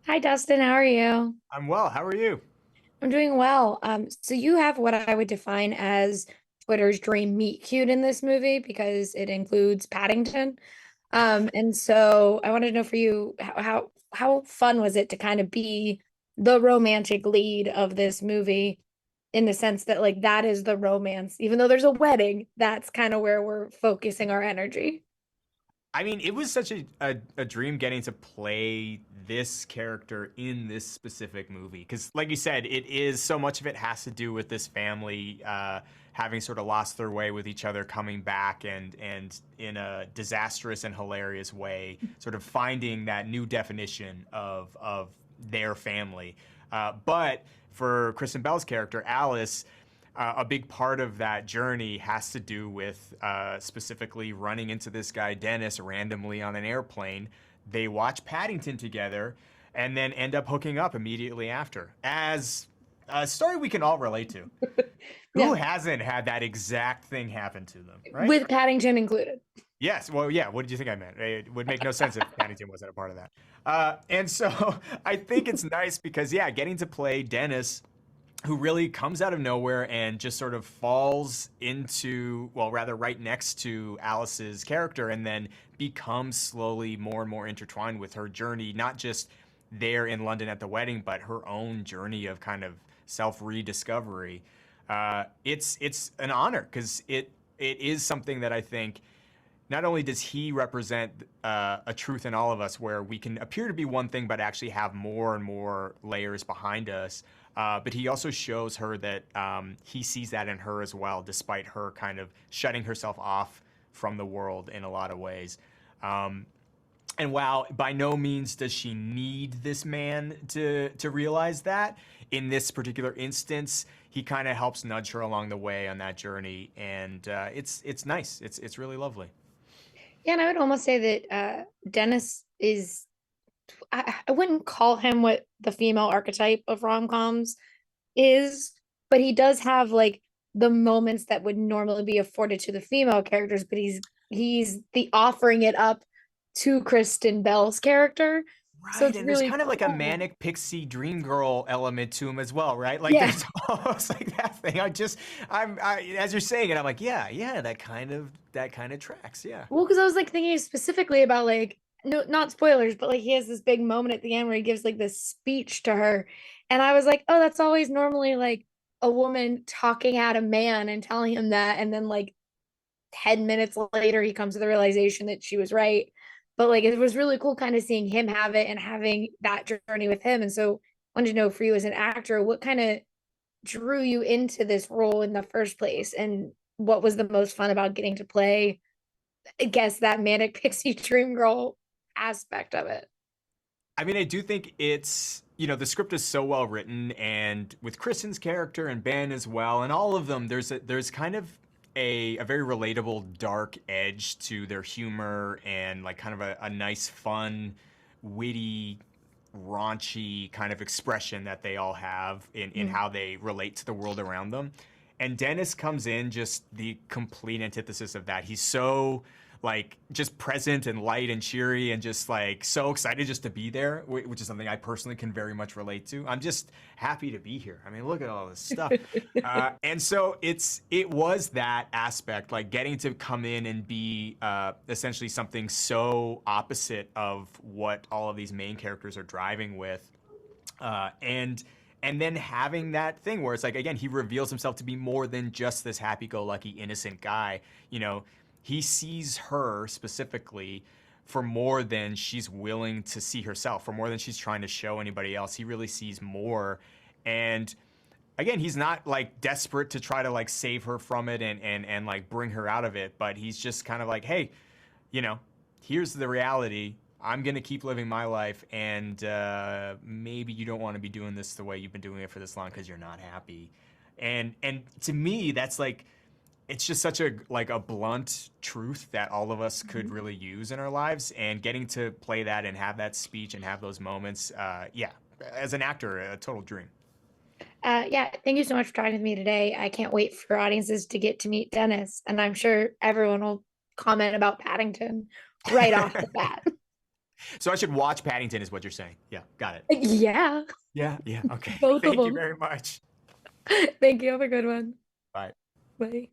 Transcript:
Hi, Dustin. How are you? I'm well. How are you? I'm doing well. So you have what I would define as Twitter's dream meet cute in this movie because it includes Paddington. And so I wanted to know for you how fun was it to kind of be the romantic lead of this movie in the sense that like that is the romance, even though there's a wedding, that's kind of where we're focusing our energy. I mean, it was such a dream getting to play this character in this specific movie. Because, like you said, it is so much of it has to do with this family having sort of lost their way with each other, coming back and in a disastrous and hilarious way, sort of finding that new definition of their family. But for Kristen Bell's character, Alice, a big part of that journey has to do with specifically running into this guy Dennis randomly on an airplane. They watch Paddington together and then end up hooking up immediately after. As a story we can all relate to. Who Yeah, hasn't had that exact thing happen to them, right? with Paddington included. Yes. Well, yeah. What did you think I meant? It would make no sense if Paddington wasn't a part of that. And so I think it's nice because, yeah, getting to play Dennis, who really comes out of nowhere and just sort of falls into, well, rather right next to Alice's character and then becomes slowly more and more intertwined with her journey, not just there in London at the wedding, but her own journey of kind of self rediscovery. It's an honor because it is something that I think not only does he represent a truth in all of us where we can appear to be one thing but actually have more and more layers behind us, but he also shows her that he sees that in her as well, despite her kind of shutting herself off from the world in a lot of ways. Um, and while by no means does she need this man to realize that, in this particular instance, he kind of helps nudge her along the way on that journey, and it's nice. It's really lovely. Yeah, and I would almost say that Dennis is, I wouldn't call him what the female archetype of rom-coms is, but he does have like the moments that would normally be afforded to the female characters, but he's the offering it up to Kristen Bell's character. So Right, it's and there's really kind of like a cool. manic pixie dream girl element to him as well, right? Like Yeah. there's almost like that thing. As you're saying it, I'm like, yeah, yeah, that kind of tracks, yeah. Well, because I was like thinking specifically about like no, not spoilers, but like he has this big moment at the end where he gives like this speech to her, and I was like, oh, that's always normally like a woman talking at a man and telling him that, and then like 10 minutes later he comes to the realization that she was right. But like it was really cool kind of seeing him have it and having that journey with him. And so I wanted to know for you as an actor, what kind of drew you into this role in the first place, and what was the most fun about getting to play, I guess, that manic pixie dream girl aspect of it. I mean, I do think the script is so well written, and with Kristen's character and Ben as well, and all of them, there's kind of a very relatable dark edge to their humor and like kind of a nice, fun, witty, raunchy kind of expression that they all have in Mm. how they relate to the world around them. And Dennis comes in just the complete antithesis of that. He's so like just present and light and cheery and just like so excited just to be there, which is something I personally can very much relate to. I'm just happy to be here. I mean, look at all this stuff. And so it was that aspect, like getting to come in and be essentially something so opposite of what all of these main characters are driving with, and then having that thing where it's like, again, he reveals himself to be more than just this happy-go-lucky innocent guy. You know, he sees her specifically for more than she's willing to see herself, for more than she's trying to show anybody else. He really sees more. And again, he's not like desperate to try to like save her from it and like bring her out of it, but he's just kind of like, hey, you know, here's the reality. I'm gonna keep living my life, and maybe you don't want to be doing this the way you've been doing it for this long because you're not happy. And to me, that's like it's just such a blunt truth that all of us could really use in our lives. And getting to play that and have that speech and have those moments, yeah, as an actor, a total dream. Yeah, thank you so much for talking with me today. I can't wait for audiences to get to meet Dennis, and I'm sure everyone will comment about Paddington right off the bat. So I should watch Paddington, is what you're saying. Yeah, got it. Yeah, Yeah, yeah. Okay. both of Thank you them. very much. Thank you. Have a good one. Bye. Bye.